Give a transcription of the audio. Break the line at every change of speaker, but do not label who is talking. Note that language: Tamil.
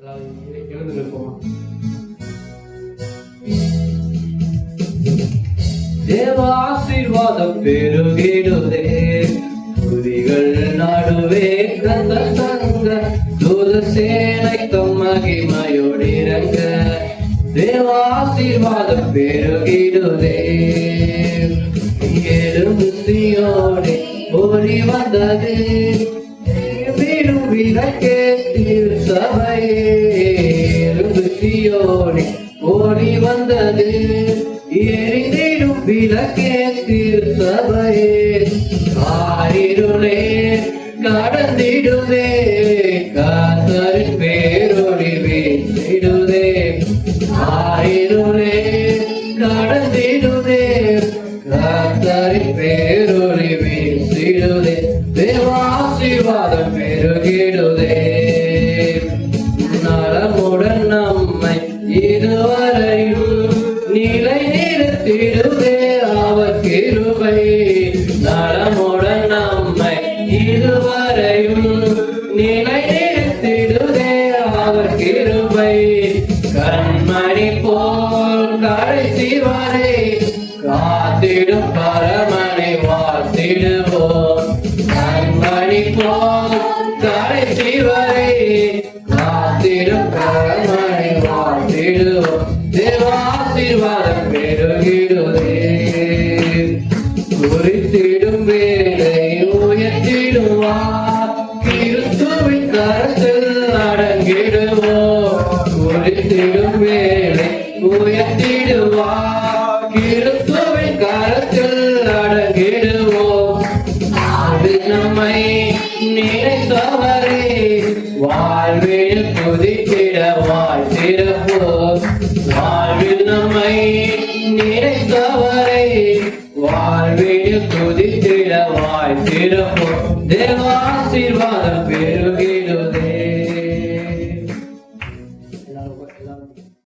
எழுந்து நிற்போம். தேவ ஆசீர்வாதம் பெருகிடுதே, துதிகள் நடுவே கர்த்தர் தங்க, தூத சேனை தம் மகிமையோடு இறங்க. தேவ ஆசீர்வாதம் பெருகிடுதே, எறும்பு சீயோனே ஓடி வந்தது, வீடும் விளக்கே திருச்சபையே. எறும்பு சீயோனே ஓடி வந்தது, எரிந்திடும் விளக்கே திருச்சபையே. ஆயிருளே கடந்திடுதே, கர்த்தரின் பேரொளி வீசிடுதே. ஆயிருளே கடந்திடுதே, கர்த்தரின் பேரொளி வீசிடுதே. தேவ ஆசீர்வாதம் பெருகிடுதே, நலமுடன் நம்மை இதுவரையும் நிலை நிறுத்திடுதே அவர் கிருபை. நலமுடன் நம்மை இதுவரையும் நிலை நிறுத்திடுதே அவர் கிருபை. கண்மணி போல் கடைசி வரை காத்திடும் பரமனை வாழ்த்திடுவோம். கண்மணி போல் கடைசி வரை காத்திடும் பரமனை வாழ்த்திடுவோம். தேவ ஆசீர்வாதம் பெருகிடுதே, குறித்திடும் வேலை உயர்த்திடுவார், கிறிஸ்துவின் கரத்தில் அடங்கிடுவோம். குறித்திடும் வேலை உயர்த்திடுவார், கிறிஸ்துவின் கரத்தில் அடங்கிடுவோம். அது நம்மை நினைத்தவரே வாழ்வில் துதித்திட வாழ்த்திருப்போம். வாழ்வில் நம்மை நினைத்தவரை வாழ்வில் துதித்திட வாழ்த்திருப்போம். தேவ ஆசீர்வாதம் பெரு